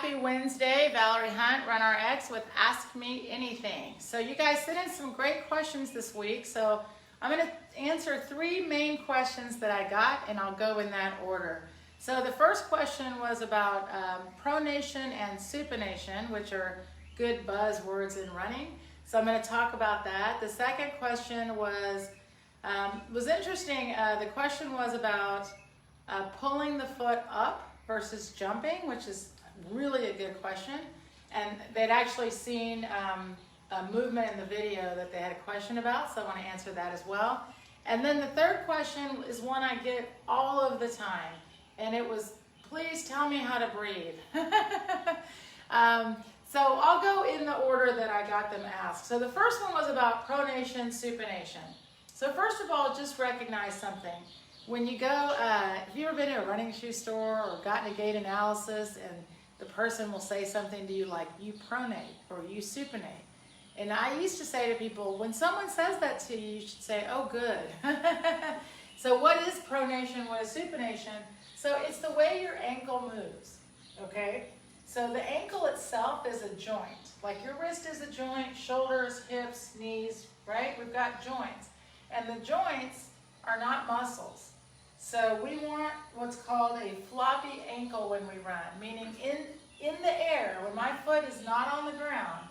Happy Wednesday, Valerie Hunt, Run RX with Ask Me Anything. So you guys sent in some great questions this week. So I'm going to answer three main questions that I got, and I'll go in that order. So the first question was about pronation and supination, which are good buzzwords in running. So I'm going to talk about that. The second question was interesting. The question was about pulling the foot up versus jumping, which is really a good question. And they'd actually seen a movement in the video that they had a question about, so I want to answer that as well. And then the third question is one I get all of the time, and it was, please tell me how to breathe. So I'll go in the order that I got them asked. So the first one was about pronation, supination. So first of all, just recognize something. When you go, have you ever been to a running shoe store or gotten a gait analysis and the person will say something to you like, you pronate or you supinate? And I used to say to people, when someone says that to you, you should say, oh, good. So what is pronation? What is supination? So it's the way your ankle moves, okay? So the ankle itself is a joint. Like your wrist is a joint, shoulders, hips, knees, right? We've got joints. And the joints are not muscles. So we want what's called a floppy ankle when we run, meaning in the air, when my foot is not on the ground,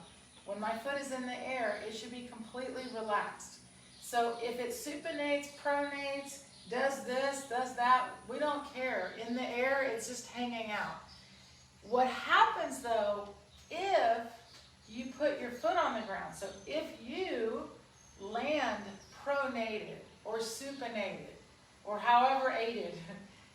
when my foot is in the air, it should be completely relaxed. So if it supinates, pronates, does this, does that, we don't care. In the air, it's just hanging out. What happens though, if you put your foot on the ground, so if you land pronated or supinated or however aided,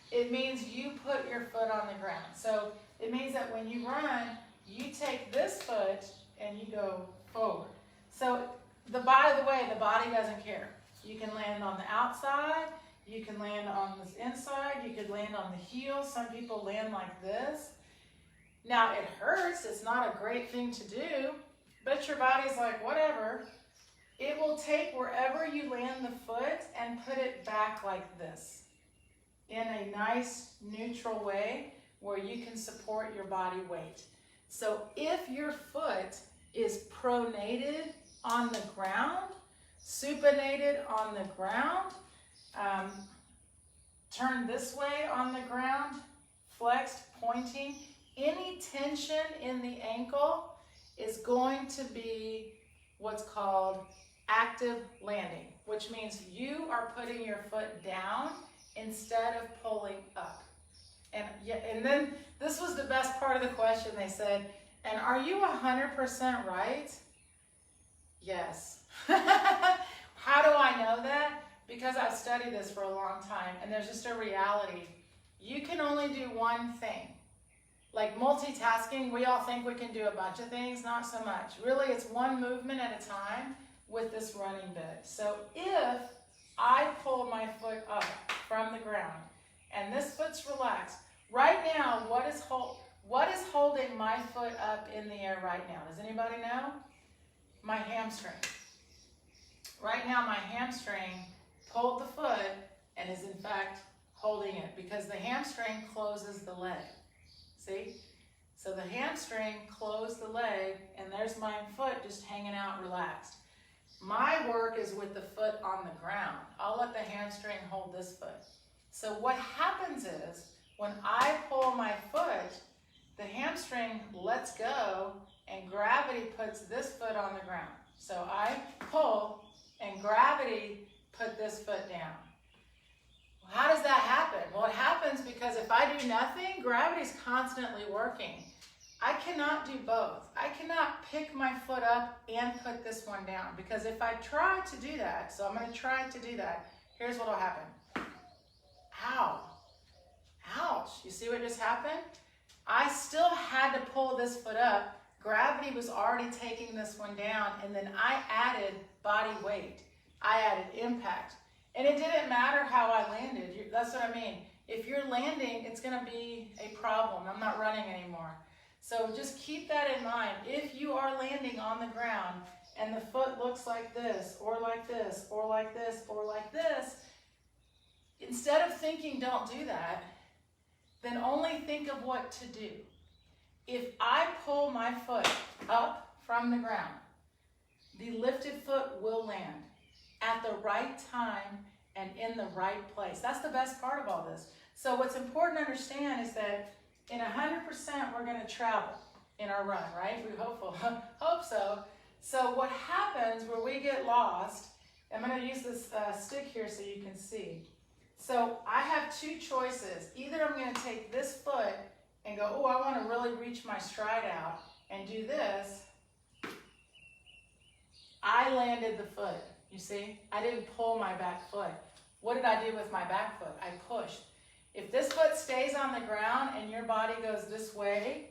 it means you put your foot on the ground. So it means that when you run, you take this foot and you go forward. So by the way, the body doesn't care. You can land on the outside, you can land on the inside, you could land on the heel. Some people land like this. Now it hurts, it's not a great thing to do, but your body's like, whatever. It will take wherever you land the foot and put it back like this in a nice neutral way where you can support your body weight. So if your foot is pronated on the ground, supinated on the ground, turned this way on the ground, flexed, pointing, any tension in the ankle is going to be what's called active landing, which means you are putting your foot down instead of pulling up. And then this was the best part of the question. They said, and are you 100% right? Yes. How do I know that? Because I've studied this for a long time, and there's just a reality. You can only do one thing. Like multitasking, we all think we can do a bunch of things, not so much. Really, it's one movement at a time with this running bit. So if I pull my foot up from the ground and this foot's relaxed, right now, what is holding my foot up in the air right now? Does anybody know? My hamstring. Right now, my hamstring pulled the foot and is in fact holding it because the hamstring closes the leg. See? So the hamstring closed the leg and there's my foot just hanging out relaxed. My work is with the foot on the ground. I'll let the hamstring hold this foot. So what happens is when I pull my foot, the hamstring lets go and gravity puts this foot on the ground. So I pull and gravity put this foot down. How does that happen? Well, it happens because if I do nothing, gravity's constantly working. I cannot do both. I cannot pick my foot up and put this one down because if I try to do that, so I'm going to try to do that, here's what will happen. Ow. Ouch. You see what just happened? I still had to pull this foot up. Gravity was already taking this one down, and then I added body weight. I added impact. And it didn't matter how I landed. That's what I mean. If you're landing, it's going to be a problem. I'm not running anymore. So just keep that in mind. If you are landing on the ground and the foot looks like this, or like this, or like this, or like this, instead of thinking don't do that, then only think of what to do. If I pull my foot up from the ground, the lifted foot will land at the right time and in the right place. That's the best part of all this. So what's important to understand is that in 100% we're going to travel in our run, right? We hope so. So what happens where we get lost, I'm going to use this stick here so you can see. So I have two choices. Either I'm going to take this foot and go, oh, I want to really reach my stride out and do this. I landed the foot, you see? I didn't pull my back foot. What did I do with my back foot? I pushed. If this foot stays on the ground and your body goes this way,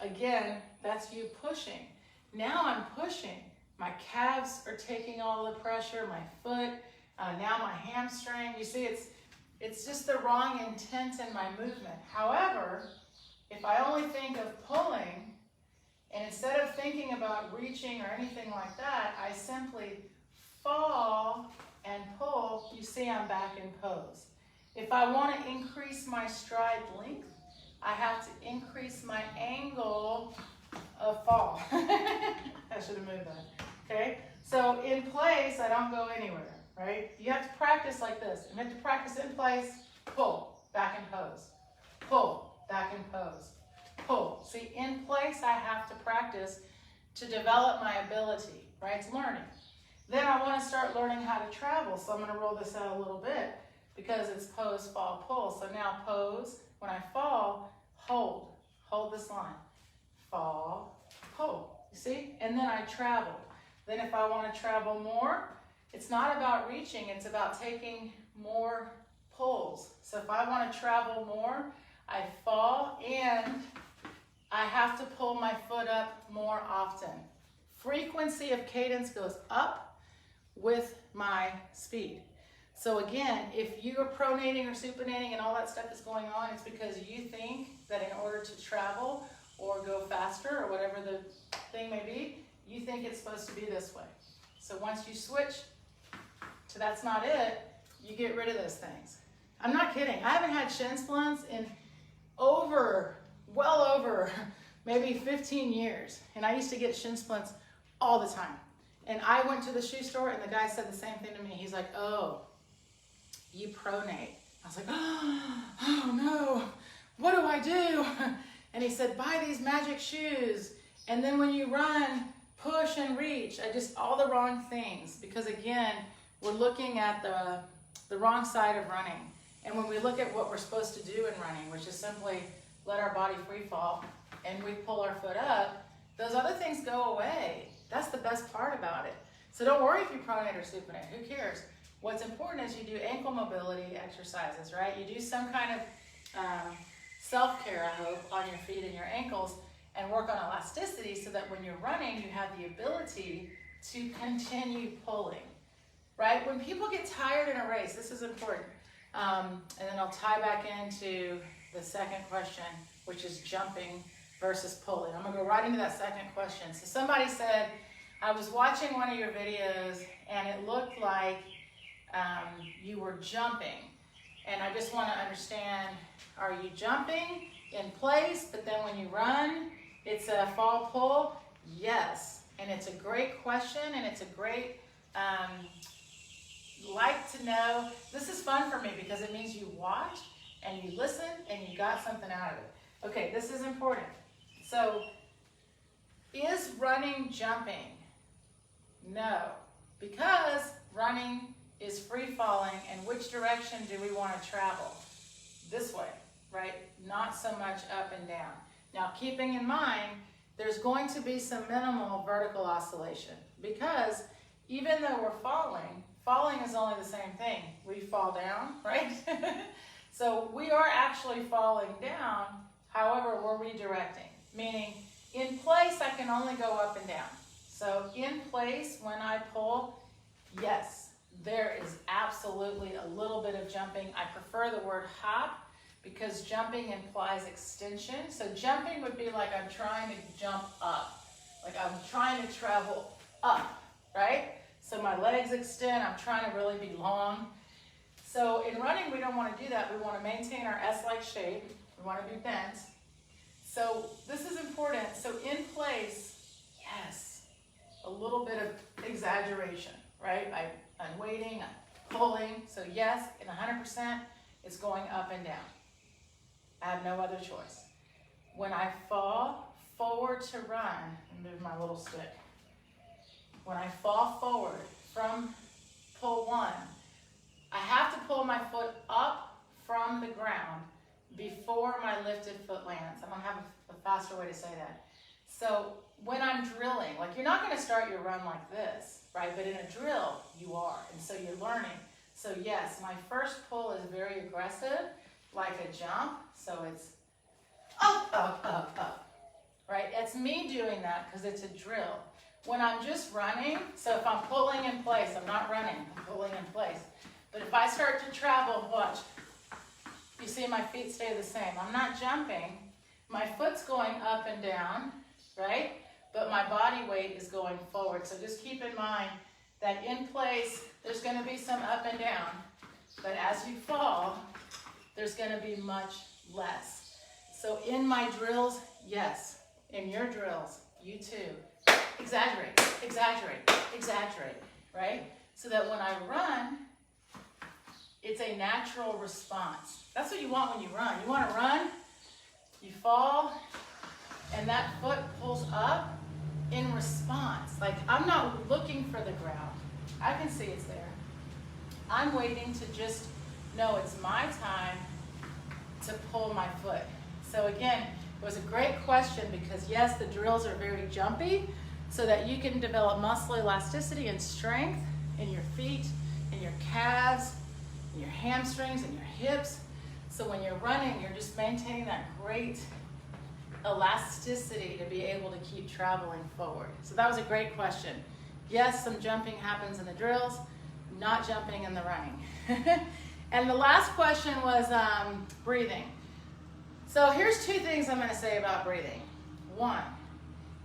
again, that's you pushing. Now I'm pushing. My calves are taking all the pressure, my foot, now my hamstring. You see, it's just the wrong intent in my movement. However, if I only think of pulling, and instead of thinking about reaching or anything like that, I simply fall and pull. You see I'm back in pose. If I want to increase my stride length, I have to increase my angle of fall. I should have moved that. Okay? So in place, I don't go anywhere, right? You have to practice like this. You have to practice in place, pull, back in pose. Pull, back in pose. Pull. See, in place, I have to practice to develop my ability, right? It's learning. Then I want to start learning how to travel. So I'm going to roll this out a little bit because it's pose, fall, pull. So now pose. When I fall, hold. Hold this line. Fall, pull. You see? And then I travel. Then if I want to travel more, it's not about reaching. It's about taking more pulls. So if I want to travel more, I fall and I have to pull my foot up more often. Frequency of cadence goes up with my speed. So again, if you are pronating or supinating and all that stuff is going on, it's because you think that in order to travel or go faster or whatever the thing may be, you think it's supposed to be this way. So once you switch to that's not it, you get rid of those things. I'm not kidding. I haven't had shin splints in well over maybe 15 years. And I used to get shin splints all the time. And I went to the shoe store and the guy said the same thing to me. He's like, oh, you pronate. I was like, oh no, what do I do? And he said, buy these magic shoes. And then when you run, push and reach. All the wrong things. Because again, we're looking at the wrong side of running. And when we look at what we're supposed to do in running, which is simply let our body free fall, and we pull our foot up, those other things go away. That's the best part about it. So don't worry if you pronate or supinate. Who cares? What's important is you do ankle mobility exercises, right? You do some kind of self-care, I hope, on your feet and your ankles and work on elasticity so that when you're running, you have the ability to continue pulling, right? When people get tired in a race, this is important. And then I'll tie back into the second question, which is jumping versus pulling. I'm gonna go right into that second question. So somebody said, I was watching one of your videos and it looked like you were jumping. And I just wanna understand, are you jumping in place, but then when you run, it's a fall pull? Yes, and it's a great question and it's a great, like to know. This is fun for me because it means you watch and you listen and you got something out of it. Okay, this is important. So, is running jumping? No, because running is free falling, and which direction do we want to travel? This way, right? Not so much up and down. Now, keeping in mind, there's going to be some minimal vertical oscillation because even though we're falling is only the same thing. We fall down, right? So we are actually falling down, however, we're redirecting. Meaning, in place, I can only go up and down. So in place, when I pull, yes, there is absolutely a little bit of jumping. I prefer the word hop because jumping implies extension. So jumping would be like I'm trying to jump up. Like I'm trying to travel up, right? So my legs extend, I'm trying to really be long. So in running, we don't want to do that. We want to maintain our S-like shape. We want to be bent. So this is important. in place, yes, a little bit of exaggeration, right? I'm waiting, I'm pulling. So yes, in 100%, it's going up and down. I have no other choice. When I fall forward to run, and move my little stick. When I fall forward from pull one, I have to pull my foot up from the ground before my lifted foot lands. I'm gonna have a faster way to say that. So when I'm drilling, like you're not gonna start your run like this, right? But in a drill, you are, and so you're learning. So yes, my first pull is very aggressive, like a jump. So it's up, up, up, up, right? It's me doing that because it's a drill. When I'm just running, so if I'm pulling in place, I'm not running, I'm pulling in place. But if I start to travel, watch, you see my feet stay the same. I'm not jumping. My foot's going up and down, right? But my body weight is going forward. So just keep in mind that in place, there's going to be some up and down. But as you fall, there's going to be much less. So in my drills, yes. In your drills, you too. Exaggerate, exaggerate, exaggerate, right? So that when I run, it's a natural response. That's what you want when you run. You want to run, you fall, and that foot pulls up in response. Like I'm not looking for the ground. I can see it's there. I'm waiting to just know it's my time to pull my foot. So again, it was a great question because yes, the drills are very jumpy so that you can develop muscle elasticity and strength in your feet, in your calves, in your hamstrings, and your hips. So when you're running, you're just maintaining that great elasticity to be able to keep traveling forward. So that was a great question. Yes, some jumping happens in the drills, not jumping in the running. And the last question was breathing. So here's two things I'm going to say about breathing. One,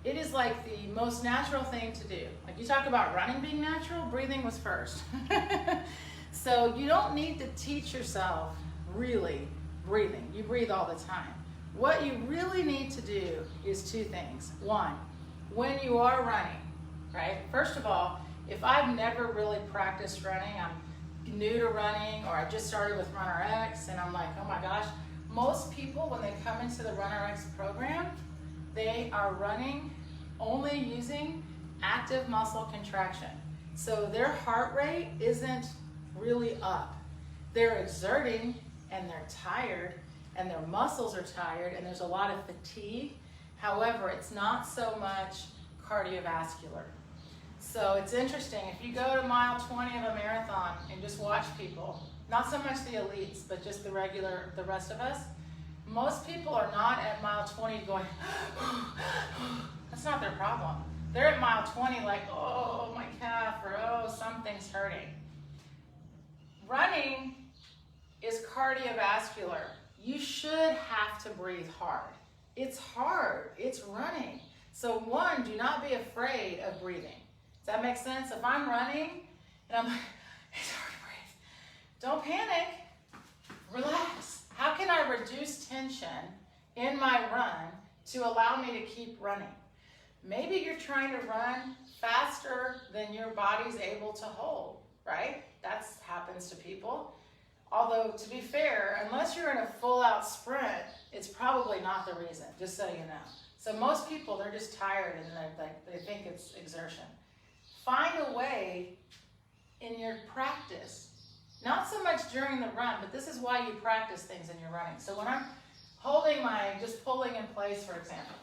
it is like the most natural thing to do. Like you talk about running being natural, breathing was first. So you don't need to teach yourself really breathing. You breathe all the time. What you really need to do is two things. One, when you are running, right? First of all, if I've never really practiced running, I'm new to running, or I just started with Runner X and I'm like, oh my gosh, most people when they come into the Runner X program, they are running only using active muscle contraction. So their heart rate isn't really up. They're exerting and they're tired and their muscles are tired and there's a lot of fatigue. However, it's not so much cardiovascular. So it's interesting, if you go to mile 20 of a marathon and just watch people, not so much the elites, but just the rest of us, most people are not at mile 20 going, that's not their problem. They're at mile 20 like, oh, my calf, or oh, something's hurting. Running is cardiovascular. You should have to breathe hard. It's hard, it's running. So one, do not be afraid of breathing. Does that make sense? If I'm running and I'm like, it's hard to breathe, don't panic, relax. How can I reduce tension in my run to allow me to keep running? Maybe you're trying to run faster than your body's able to hold, right? That happens to people. Although, to be fair, unless you're in a full-out sprint, it's probably not the reason, just so you know. So most people, they're just tired and they think it's exertion. Find a way in your practice, not so much during the run, but this is why you practice things in your running. So when I'm holding just pulling in place, for example,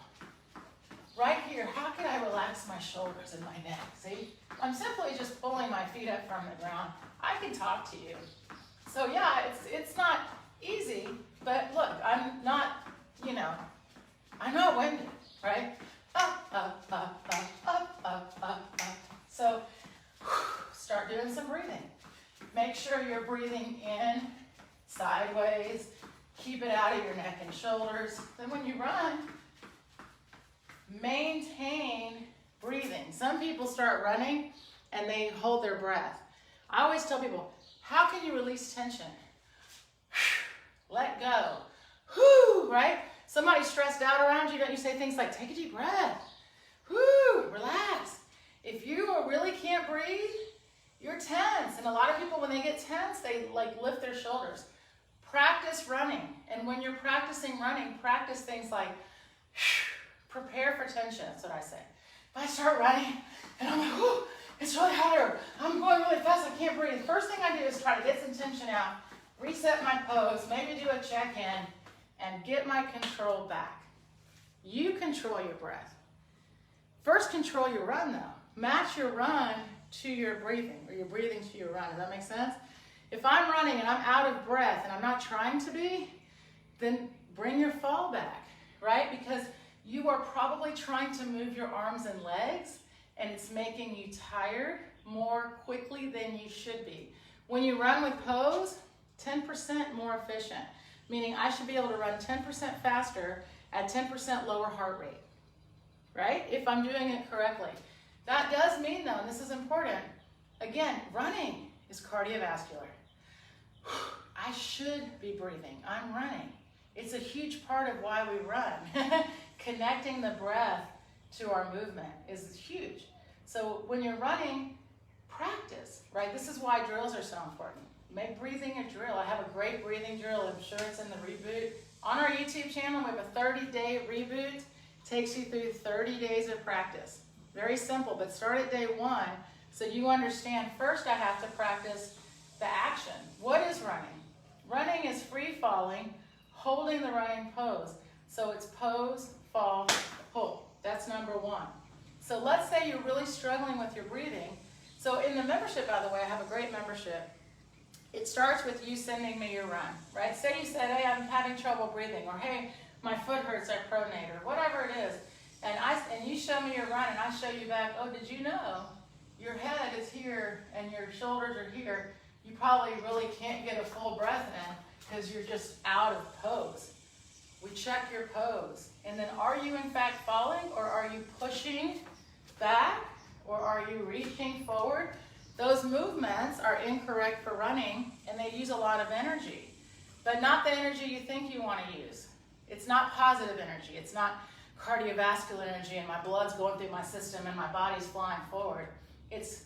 right here, how can I relax my shoulders and my neck? See, I'm simply just pulling my feet up from the ground. I can talk to you. So yeah, it's not easy, but look, I'm not winded, right? Up, up, up, up, up, up, up, up. So start doing some breathing. Make sure you're breathing in, sideways, keep it out of your neck and shoulders. Then when you run, maintain breathing. Some people start running and they hold their breath. I always tell people, how can you release tension? Let go. Whoo, right? somebody's stressed out around you, don't you say things like, take a deep breath, whoo, relax. If you really can't breathe, you're tense. And a lot of people, when they get tense, they like lift their shoulders. Practice running. And when you're practicing running, practice things like, prepare for tension. That's what I say. If I start running and I'm like, whoo, it's really hot, or I'm going really fast, I can't breathe. First thing I do is try to get some tension out, reset my pose, maybe do a check-in, and get my control back. You control your breath. First, control your run, though. Match your run to your breathing, or your breathing to your run. Does that make sense? If I'm running and I'm out of breath and I'm not trying to be, then bring your fall back, right? Because you are probably trying to move your arms and legs, and it's making you tired more quickly than you should be. When you run with pose, 10% more efficient, meaning I should be able to run 10% faster at 10% lower heart rate, right? If I'm doing it correctly. That does mean, though, and this is important, again, running is cardiovascular. I should be breathing. I'm running. It's a huge part of why we run. Connecting the breath to our movement is huge. So when you're running, practice, right? This is why drills are so important. Make breathing a drill. I have a great breathing drill. I'm sure it's in the reboot. On our YouTube channel, we have a 30-day reboot. Takes you through 30 days of practice. Very simple, but start at day 1 so you understand. First, I have to practice the action. What is running? Running is free falling, holding the running pose. So it's pose, fall, pull. That's number 1. So let's say you're really struggling with your breathing. So in the membership, by the way, I have a great membership. It starts with you sending me your run, right? Say you said, hey, I'm having trouble breathing, or hey, my foot hurts, I pronate, or whatever it is. And you show me your run, and I show you back, oh, did you know your head is here and your shoulders are here? You probably really can't get a full breath in because you're just out of pose. We check your pose. And then are you in fact falling, or are you pushing back, or are you reaching forward? Those movements are incorrect for running, and they use a lot of energy, but not the energy you think you want to use. It's not positive energy. It's not cardiovascular energy and my blood's going through my system and my body's flying forward. It's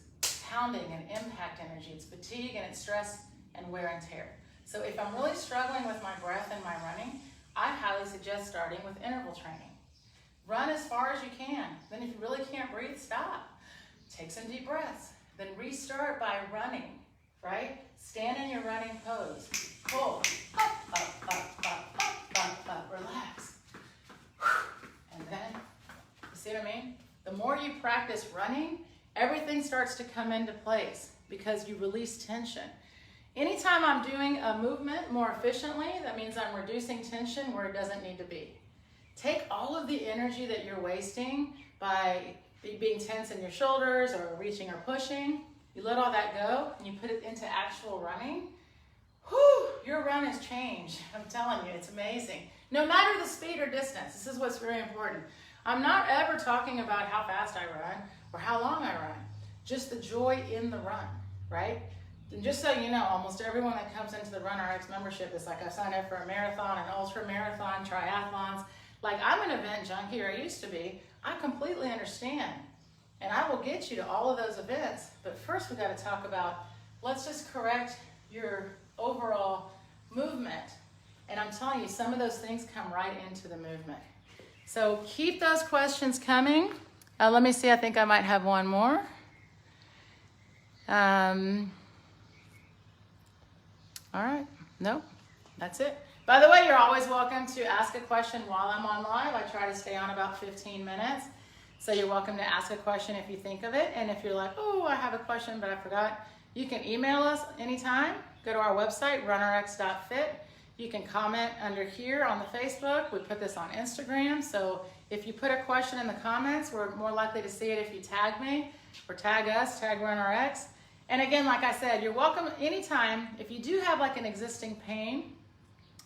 pounding and impact energy. It's fatigue and it's stress and wear and tear. So if I'm really struggling with my breath and my running, I highly suggest starting with interval training. Run as far as you can. Then if you really can't breathe, stop. Take some deep breaths. Then restart by running, right? Stand in your running pose. Pull, up, up, up, up, up, up, up, relax. And then, you see what I mean? The more you practice running, everything starts to come into place because you release tension. Anytime I'm doing a movement more efficiently, that means I'm reducing tension where it doesn't need to be. Take all of the energy that you're wasting by being tense in your shoulders or reaching or pushing, you let all that go and you put it into actual running. Whew, your run has changed. I'm telling you, it's amazing. No matter the speed or distance, this is what's very important. I'm not ever talking about how fast I run or how long I run, just the joy in the run, right? And just so you know, almost everyone that comes into the RunRx membership is like, I signed up for a marathon, an ultra marathon, triathlons. Like, I'm an event junkie, or I used to be. I completely understand. And I will get you to all of those events. But first we got to talk about, let's just correct your overall movement. And I'm telling you, some of those things come right into the movement. So keep those questions coming. Let me see, I think I might have one more. All right, nope, that's it. By the way, you're always welcome to ask a question while I'm on live. I try to stay on about 15 minutes. So you're welcome to ask a question if you think of it. And if you're like, oh, I have a question, but I forgot, you can email us anytime. Go to our website, runrx.fit. You can comment under here on the Facebook. We put this on Instagram. So if you put a question in the comments, we're more likely to see it if you tag me or tag us, tag RunRx. And again, like I said, you're welcome anytime. If you do have like an existing pain,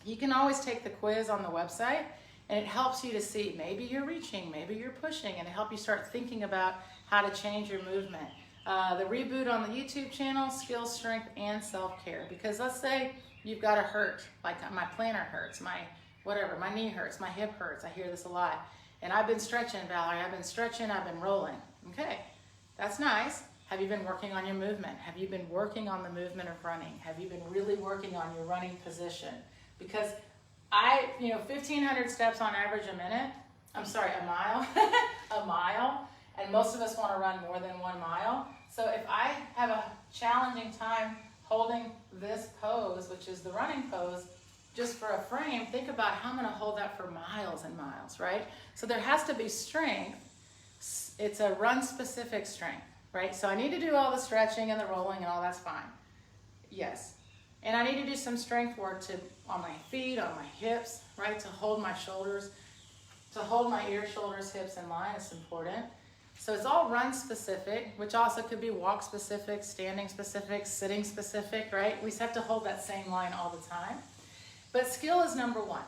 you can always take the quiz on the website, and it helps you to see maybe you're reaching, maybe you're pushing, and it helps you start thinking about how to change your movement. The reboot on the YouTube channel, skills, strength, and self-care. Because let's say you've got a hurt, like my plantar hurts, my whatever, my knee hurts, my hip hurts. I hear this a lot. And I've been stretching, Valerie, I've been stretching, I've been rolling. Okay, that's nice. Have you been working on your movement? Have you been working on the movement of running? Have you been really working on your running position? Because 1,500 steps on average a minute, a mile, a mile, and most of us want to run more than 1 mile. So if I have a challenging time holding this pose, which is the running pose, just for a frame, think about how I'm going to hold that for miles and miles, right? So there has to be strength. It's a run-specific strength, right? So I need to do all the stretching and the rolling and all that's fine. Yes. And I need to do some strength work on my feet, on my hips, right? To hold my shoulders, to hold my ears, shoulders, hips in line is important. So it's all run-specific, which also could be walk-specific, standing-specific, sitting-specific, right? We just have to hold that same line all the time. But skill is number one.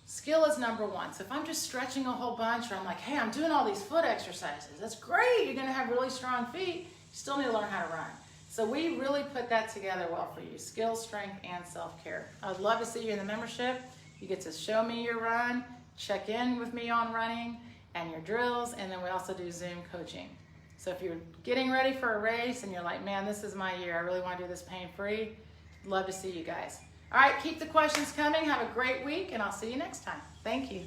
Skill is number one. So if I'm just stretching a whole bunch, or I'm like, hey, I'm doing all these foot exercises, that's great. You're going to have really strong feet. You still need to learn how to run. So we really put that together well for you. Skill, strength, and self-care. I'd love to see you in the membership. You get to show me your run, check in with me on running, and your drills, and then we also do Zoom coaching. So if you're getting ready for a race and you're like, man, this is my year, I really want to do this pain-free, love to see you guys. All right, keep the questions coming. Have a great week, and I'll see you next time. Thank you.